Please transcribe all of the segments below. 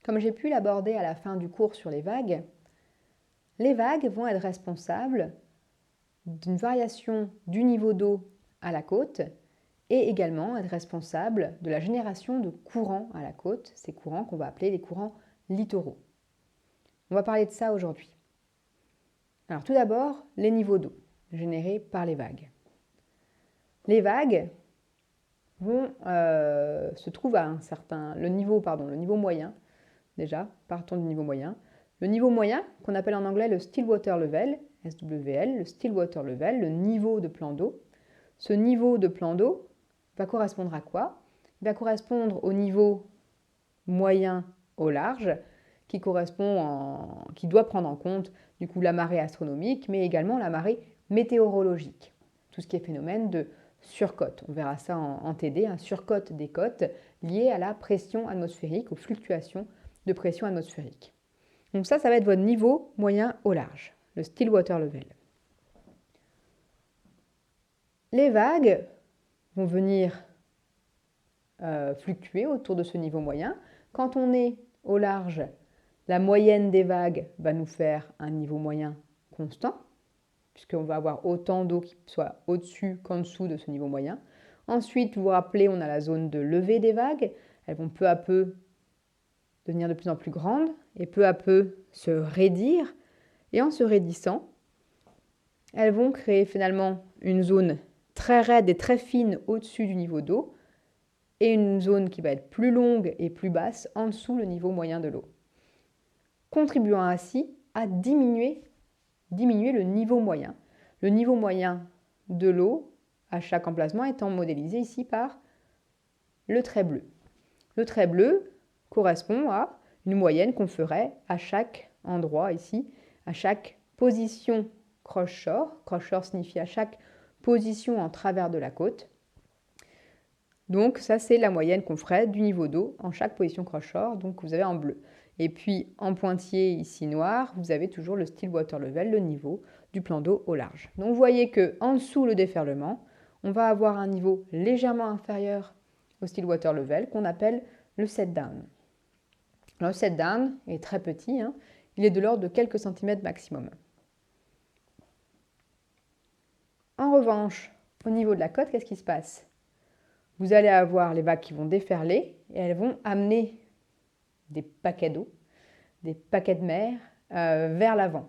Comme j'ai pu l'aborder à la fin du cours sur les vagues vont être responsables d'une variation du niveau d'eau à la côte et également être responsables de la génération de courants à la côte, ces courants qu'on va appeler les courants littoraux. On va parler de ça aujourd'hui. Alors tout d'abord, les niveaux d'eau générés par les vagues. Les vagues se trouvent à le niveau moyen, déjà, partons du niveau moyen. Le niveau moyen, qu'on appelle en anglais le still water level, SWL, le still water level, le niveau de plan d'eau. Ce niveau de plan d'eau va correspondre à quoi? Il va correspondre au niveau moyen au large, qui doit prendre en compte du coup la marée astronomique, mais également la marée météorologique, tout ce qui est phénomène de surcote. On verra ça en TD, un surcote des côtes lié à la pression atmosphérique, aux fluctuations de pression atmosphérique. Donc ça va être votre niveau moyen au large, le still water level. Les vagues vont venir fluctuer autour de ce niveau moyen. Quand on est au large, la moyenne des vagues va nous faire un niveau moyen constant, puisqu'on va avoir autant d'eau qui soit au-dessus qu'en dessous de ce niveau moyen. Ensuite, vous vous rappelez, on a la zone de levée des vagues. Elles vont peu à peu devenir de plus en plus grandes et peu à peu se raidir. Et en se raidissant, elles vont créer finalement une zone très raide et très fine au-dessus du niveau d'eau et une zone qui va être plus longue et plus basse en dessous le niveau moyen de l'eau, contribuant ainsi à diminuer le niveau moyen. Le niveau moyen de l'eau à chaque emplacement étant modélisé ici par le trait bleu. Le trait bleu correspond à une moyenne qu'on ferait à chaque endroit ici, à chaque position cross-shore. Cross-shore signifie à chaque position en travers de la côte. Donc ça, c'est la moyenne qu'on ferait du niveau d'eau en chaque position cross-shore, donc vous avez en bleu. Et puis en pointillé ici noir, vous avez toujours le still water level, le niveau du plan d'eau au large. Donc vous voyez qu'en dessous le déferlement, on va avoir un niveau légèrement inférieur au still water level qu'on appelle le set down. Alors, le set down est très petit, il est de l'ordre de quelques centimètres maximum. En revanche, au niveau de la côte, qu'est-ce qui se passe? Vous allez avoir les vagues qui vont déferler et elles vont amener des paquets d'eau, des paquets de mer vers l'avant.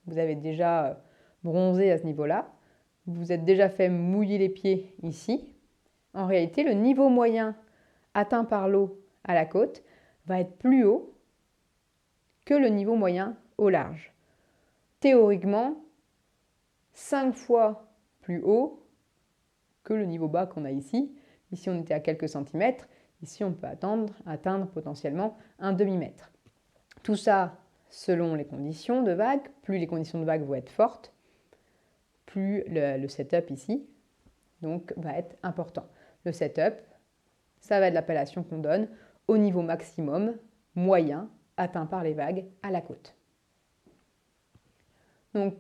Vous avez déjà bronzé à ce niveau-là, vous vous êtes déjà fait mouiller les pieds ici. En réalité, le niveau moyen atteint par l'eau à la côte va être plus haut que le niveau moyen au large. Théoriquement, 5 fois plus haut que le niveau bas qu'on a ici. Ici, on était à quelques centimètres. Ici, on peut atteindre potentiellement un demi-mètre. Tout ça selon les conditions de vague. Plus les conditions de vague vont être fortes, plus le setup ici donc, va être important. Le setup, ça va être l'appellation qu'on donne au niveau maximum moyen atteint par les vagues à la côte. Donc,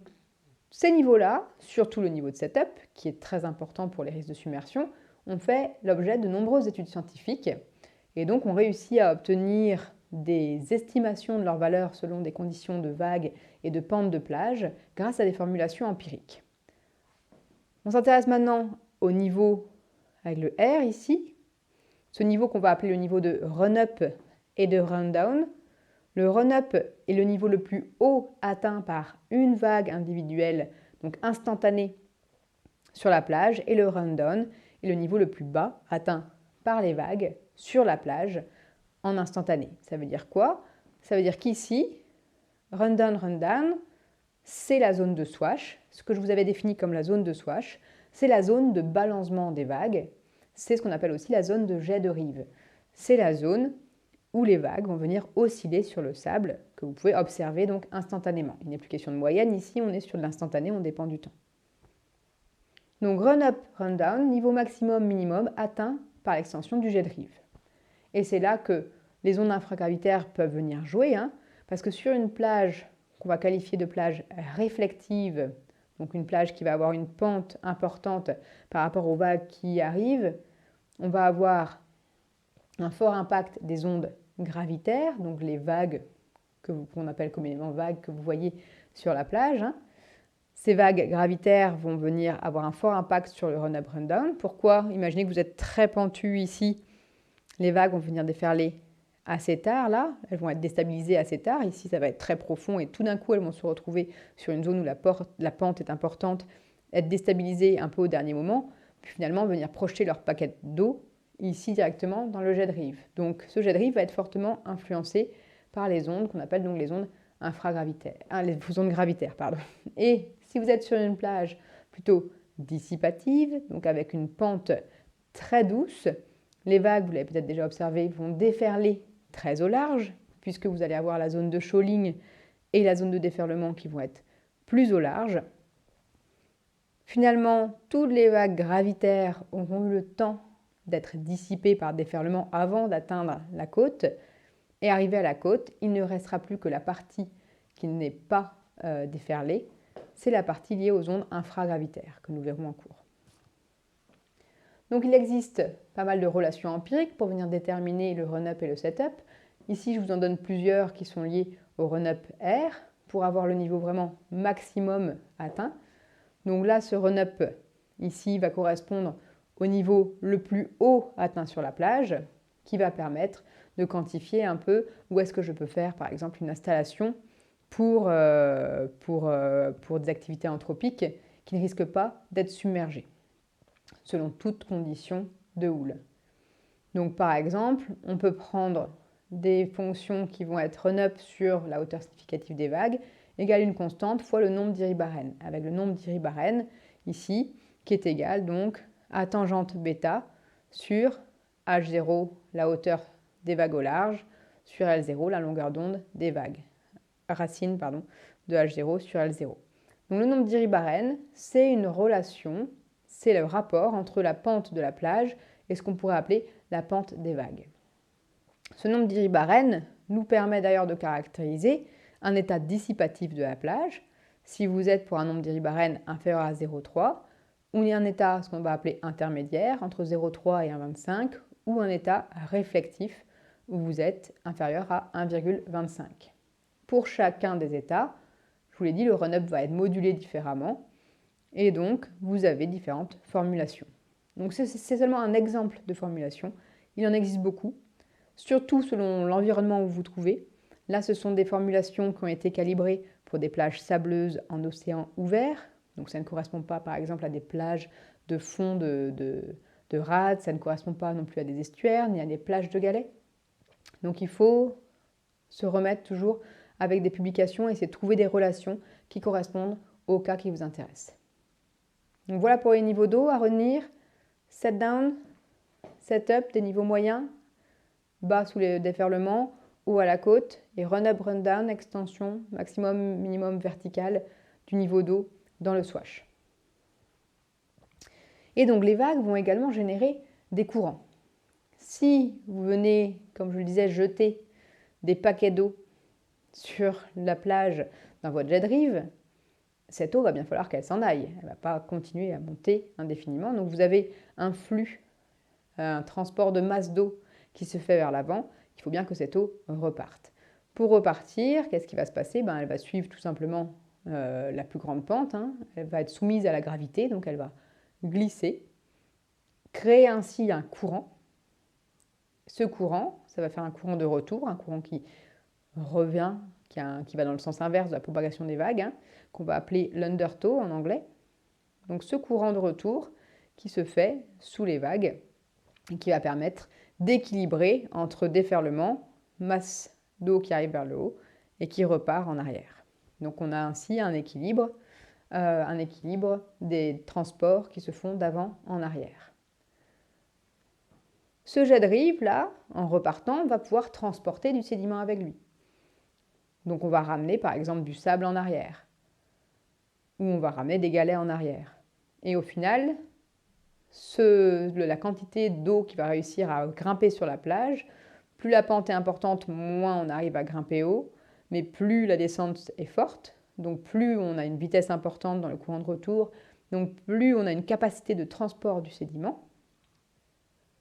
ces niveaux-là, surtout le niveau de setup, qui est très important pour les risques de submersion, ont fait l'objet de nombreuses études scientifiques et donc on réussit à obtenir des estimations de leur valeur selon des conditions de vagues et de pentes de plage grâce à des formulations empiriques. On s'intéresse maintenant au niveau avec le R ici, ce niveau qu'on va appeler le niveau de run-up et de run-down. Le run-up est le niveau le plus haut atteint par une vague individuelle, donc instantanée, sur la plage, et le run-down est le niveau le plus bas atteint par les vagues sur la plage en instantané. Ça veut dire quoi? Ça veut dire qu'ici, run-down, c'est la zone de swash. Ce que je vous avais défini comme la zone de swash, c'est la zone de balancement des vagues. C'est ce qu'on appelle aussi la zone de jet de rive. C'est la zone où les vagues vont venir osciller sur le sable, que vous pouvez observer donc instantanément. Il n'est plus question de moyenne, ici on est sur de l'instantané, on dépend du temps. Donc run-up, run-down, niveau maximum, minimum, atteint par l'extension du jet de rive. Et c'est là que les ondes infragravitaires peuvent venir jouer, parce que sur une plage qu'on va qualifier de plage réflective, donc une plage qui va avoir une pente importante par rapport aux vagues qui arrivent, on va avoir un fort impact des ondes gravitaires, donc les vagues qu'on appelle communément vagues que vous voyez sur la plage. Ces vagues gravitaires vont venir avoir un fort impact sur le run-up, run-down. Pourquoi? Imaginez que vous êtes très pentu ici. Les vagues vont venir déferler assez tard, là. Elles vont être déstabilisées assez tard. Ici, ça va être très profond et tout d'un coup, elles vont se retrouver sur une zone où la pente est importante, être déstabilisées un peu au dernier moment, puis finalement venir projeter leur paquet d'eau ici directement dans le jet de rive. Donc ce jet de rive va être fortement influencé par les ondes qu'on appelle donc les ondes infragravitaires, les ondes gravitaires, pardon. Et si vous êtes sur une plage plutôt dissipative, donc avec une pente très douce, les vagues, vous l'avez peut-être déjà observé, vont déferler très au large, puisque vous allez avoir la zone de shoaling et la zone de déferlement qui vont être plus au large. Finalement, toutes les vagues gravitaires auront eu le temps d'être dissipées par déferlement avant d'atteindre la côte. Et arrivé à la côte, il ne restera plus que la partie qui n'est pas déferlée, c'est la partie liée aux ondes infragravitaires que nous verrons en cours. Donc il existe pas mal de relations empiriques pour venir déterminer le run-up et le set-up. Ici, je vous en donne plusieurs qui sont liées au run-up R pour avoir le niveau vraiment maximum atteint. Donc là, ce run-up ici va correspondre au niveau le plus haut atteint sur la plage, qui va permettre de quantifier un peu où est-ce que je peux faire, par exemple, une installation pour des activités anthropiques qui ne risquent pas d'être submergées, selon toutes conditions de houle. Donc par exemple, on peut prendre des fonctions qui vont être run-up sur la hauteur significative des vagues, égale une constante fois le nombre d'iribarènes, avec le nombre d'iribarènes ici, qui est égal donc à tangente bêta sur h0, la hauteur des vagues au large, sur L0, la longueur d'onde des vagues, racine de h0 sur L0. Donc le nombre d'iribarènes, c'est une relation, c'est le rapport entre la pente de la plage et ce qu'on pourrait appeler la pente des vagues. Ce nombre d'iribarènes nous permet d'ailleurs de caractériser un état dissipatif de la plage, si vous êtes pour un nombre d'iribarènes inférieur à 0,3, ou un état, ce qu'on va appeler intermédiaire, entre 0,3 et 1,25, ou un état réflectif, où vous êtes inférieur à 1,25. Pour chacun des états, je vous l'ai dit, le run-up va être modulé différemment, et donc vous avez différentes formulations. Donc c'est seulement un exemple de formulation, il en existe beaucoup, surtout selon l'environnement où vous vous trouvez. Là, ce sont des formulations qui ont été calibrées pour des plages sableuses en océan ouvert, donc ça ne correspond pas par exemple à des plages de fond de rade, ça ne correspond pas non plus à des estuaires ni à des plages de galets. Donc il faut se remettre toujours avec des publications et essayer de trouver des relations qui correspondent au cas qui vous intéresse. Donc voilà pour les niveaux d'eau à retenir. Set down, set up, des niveaux moyens, bas sous les déferlements, haut à la côte, et run up, run down, extension, maximum, minimum vertical du niveau d'eau dans le swash. Et donc les vagues vont également générer des courants. Si vous venez, comme je le disais, jeter des paquets d'eau sur la plage dans votre jet de rive, cette eau va bien falloir qu'elle s'en aille. Elle ne va pas continuer à monter indéfiniment. Donc vous avez un flux, un transport de masse d'eau qui se fait vers l'avant. Il faut bien que cette eau reparte. Pour repartir, qu'est-ce qui va se passer? Elle va suivre tout simplement la plus grande pente. Elle va être soumise à la gravité, donc elle va glisser, créer ainsi un courant. Ce courant, ça va faire un courant de retour, un courant qui revient, qui va dans le sens inverse de la propagation des vagues, qu'on va appeler l'undertow en anglais. Donc ce courant de retour qui se fait sous les vagues et qui va permettre d'équilibrer entre déferlement, masse d'eau qui arrive vers le haut et qui repart en arrière. Donc on a ainsi un équilibre des transports qui se font d'avant en arrière. Ce jet de rive, là, en repartant, va pouvoir transporter du sédiment avec lui. Donc on va ramener par exemple du sable en arrière, ou on va ramener des galets en arrière. Et au final, la quantité d'eau qui va réussir à grimper sur la plage, plus la pente est importante, moins on arrive à grimper haut, mais plus la descente est forte, donc plus on a une vitesse importante dans le courant de retour, donc plus on a une capacité de transport du sédiment.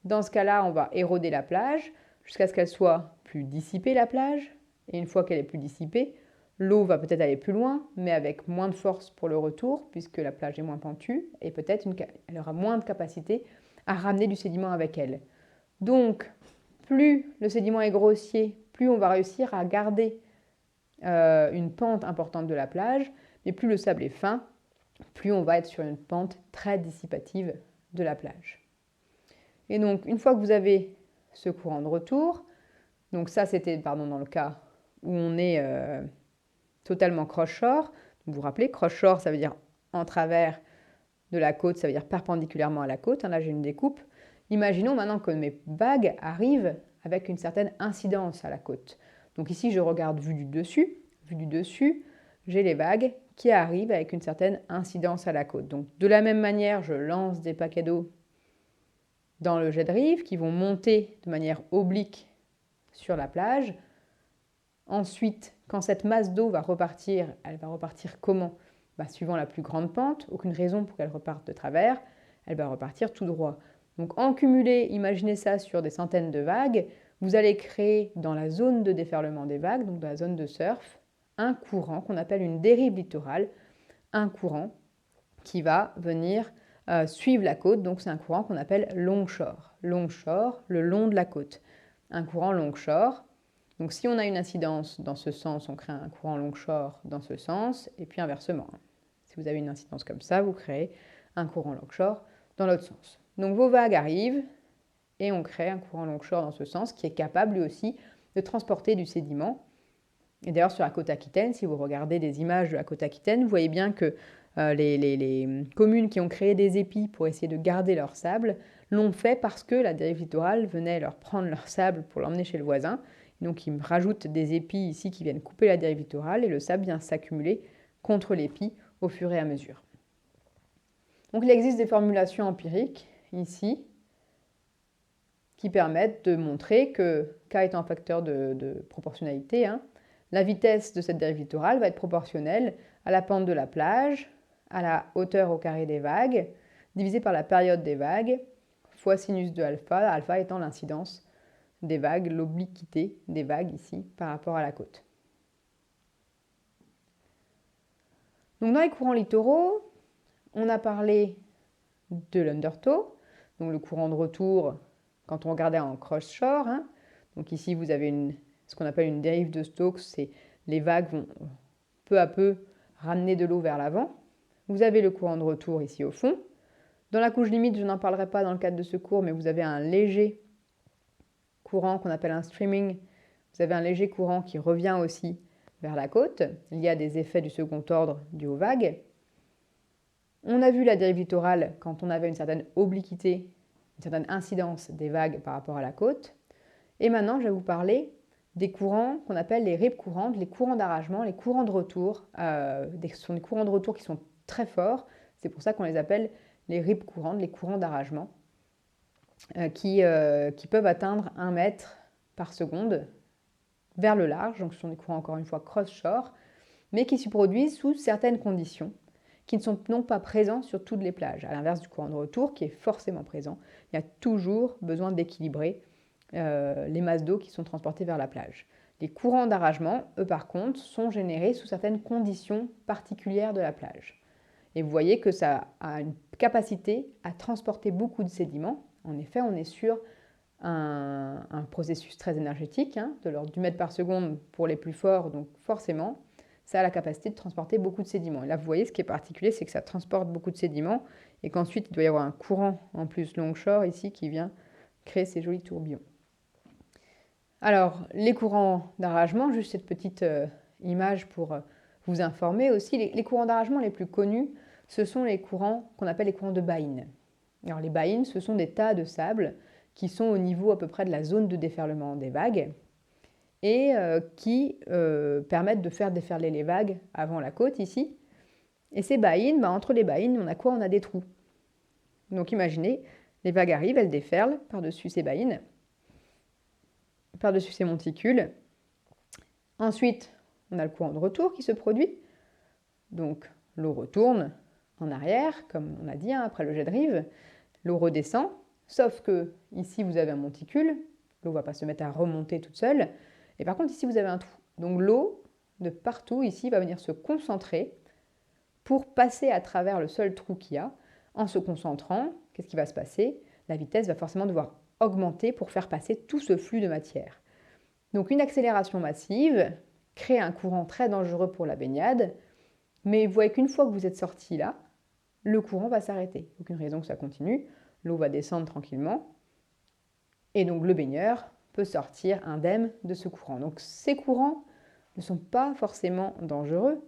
Dans ce cas-là, on va éroder la plage jusqu'à ce qu'elle soit plus dissipée la plage, et une fois qu'elle est plus dissipée, l'eau va peut-être aller plus loin, mais avec moins de force pour le retour, puisque la plage est moins pentue, et peut-être elle aura moins de capacité à ramener du sédiment avec elle. Donc, plus le sédiment est grossier, plus on va réussir à garder une pente importante de la plage, mais plus le sable est fin, plus on va être sur une pente très dissipative de la plage. Et donc, une fois que vous avez ce courant de retour, donc ça c'était dans le cas où on est totalement cross-shore. Vous vous rappelez, cross-shore ça veut dire en travers de la côte, ça veut dire perpendiculairement à la côte. Là j'ai une découpe. Imaginons maintenant que mes vagues arrivent avec une certaine incidence à la côte. Donc ici je regarde vue du dessus. Vue du dessus, j'ai les vagues qui arrivent avec une certaine incidence à la côte. Donc de la même manière, je lance des paquets d'eau dans le jet de rive qui vont monter de manière oblique sur la plage. Ensuite, quand cette masse d'eau va repartir, elle va repartir comment? Suivant la plus grande pente, aucune raison pour qu'elle reparte de travers, elle va repartir tout droit. Donc en cumulé, imaginez ça sur des centaines de vagues, vous allez créer dans la zone de déferlement des vagues, donc dans la zone de surf, un courant qu'on appelle une dérive littorale, un courant qui va venir suivre la côte, donc c'est un courant qu'on appelle longshore. Longshore, le long de la côte. Un courant longshore. Donc si on a une incidence dans ce sens, on crée un courant longshore dans ce sens, et puis inversement. Si vous avez une incidence comme ça, vous créez un courant longshore dans l'autre sens. Donc vos vagues arrivent, et on crée un courant longshore dans ce sens, qui est capable lui aussi de transporter du sédiment. Et d'ailleurs sur la côte aquitaine, si vous regardez des images de la côte aquitaine, vous voyez bien que les communes qui ont créé des épis pour essayer de garder leur sable l'ont fait parce que la dérive littorale venait leur prendre leur sable pour l'emmener chez le voisin. Donc ils rajoutent des épis ici qui viennent couper la dérive littorale et le sable vient s'accumuler contre l'épi au fur et à mesure. Donc il existe des formulations empiriques ici qui permettent de montrer que K étant un facteur de proportionnalité, la vitesse de cette dérive littorale va être proportionnelle à la pente de la plage, à la hauteur au carré des vagues, divisé par la période des vagues, fois sinus de alpha, alpha étant l'incidence des vagues, l'obliquité des vagues ici par rapport à la côte. Donc dans les courants littoraux, on a parlé de l'undertow, donc le courant de retour quand on regardait en cross-shore. Donc ici vous avez ce qu'on appelle une dérive de Stokes, c'est les vagues vont peu à peu ramener de l'eau vers l'avant. Vous avez le courant de retour ici au fond. Dans la couche limite, je n'en parlerai pas dans le cadre de ce cours, mais vous avez un léger courant qu'on appelle un streaming. Vous avez un léger courant qui revient aussi vers la côte. Il y a des effets du second ordre dus aux vagues. On a vu la dérive littorale quand on avait une certaine obliquité, une certaine incidence des vagues par rapport à la côte. Et maintenant, je vais vous parler des courants qu'on appelle les rip courantes, les courants d'arragement, les courants de retour. Ce sont des courants de retour qui sont très forts. C'est pour ça qu'on les appelle les rip courantes, les courants d'arragement, qui peuvent atteindre 1 mètre par seconde vers le large. Donc ce sont des courants, encore une fois, cross-shore, mais qui se produisent sous certaines conditions, qui ne sont non pas présents sur toutes les plages. À l'inverse du courant de retour, qui est forcément présent, il y a toujours besoin d'équilibrer les masses d'eau qui sont transportées vers la plage. Les courants d'arragement, eux par contre, sont générés sous certaines conditions particulières de la plage. Et vous voyez que ça a une capacité à transporter beaucoup de sédiments. En effet, on est sur un processus très énergétique, de l'ordre du mètre par seconde pour les plus forts, donc forcément, ça a la capacité de transporter beaucoup de sédiments. Et là, vous voyez, ce qui est particulier, c'est que ça transporte beaucoup de sédiments et qu'ensuite, il doit y avoir un courant en plus longshore ici qui vient créer ces jolis tourbillons. Alors, les courants d'arragement, juste cette petite image pour vous informer aussi. Les courants d'arragement les plus connus, ce sont les courants qu'on appelle les courants de baïne. Alors, les baïnes, ce sont des tas de sable qui sont au niveau à peu près de la zone de déferlement des vagues et qui permettent de faire déferler les vagues avant la côte ici. Et ces baïnes, entre les baïnes, on a quoi? On a des trous. Donc imaginez, les vagues arrivent, elles déferlent par-dessus ces baïnes, par-dessus ces monticules. Ensuite, on a le courant de retour qui se produit. Donc l'eau retourne en arrière, comme on a dit, après le jet de rive. L'eau redescend, sauf que ici vous avez un monticule, L'eau ne va pas se mettre à remonter toute seule. Et par contre, ici, vous avez un trou. Donc l'eau, de partout, ici, va venir se concentrer pour passer à travers le seul trou qu'il y a. En se concentrant, qu'est-ce qui va se passer? La vitesse va forcément devoir augmenter pour faire passer tout ce flux de matière. Donc une accélération massive crée un courant très dangereux pour la baignade, mais vous voyez qu'une fois que vous êtes sorti là, le courant va s'arrêter. Aucune raison que ça continue, l'eau va descendre tranquillement, et donc le baigneur peut sortir indemne de ce courant. Donc ces courants ne sont pas forcément dangereux,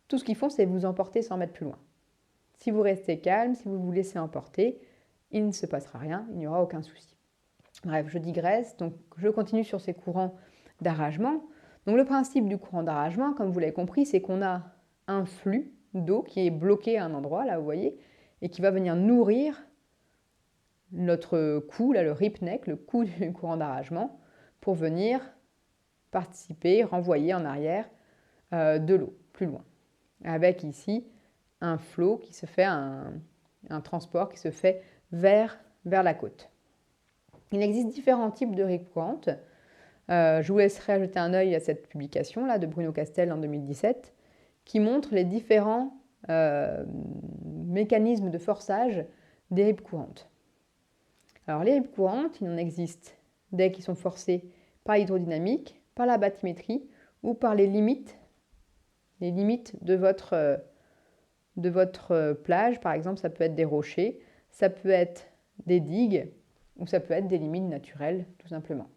tout ce qu'ils font c'est vous emporter sans mettre plus loin. Si vous restez calme, si vous vous laissez emporter, il ne se passera rien, il n'y aura aucun souci. Bref, je digresse, donc je continue sur ces courants d'arragement. Donc le principe du courant d'arragement, comme vous l'avez compris, c'est qu'on a un flux d'eau qui est bloqué à un endroit, là vous voyez, et qui va venir nourrir notre cou, là le rip neck, le cou du courant d'arragement, pour venir participer, renvoyer en arrière de l'eau, plus loin. Avec ici un flot qui se fait, un transport qui se fait vers la côte. Il existe différents types de rip courantes. Je vous laisserai jeter un œil à cette publication là de Bruno Castel en 2017 qui montre les différents mécanismes de forçage des rip courantes. Alors les rip courantes, il en existe des qui sont forcés par l'hydrodynamique, par la bathymétrie ou par les limites de votre plage. Par exemple, ça peut être des rochers, ça peut être des digues ou ça peut être des limites naturelles tout simplement.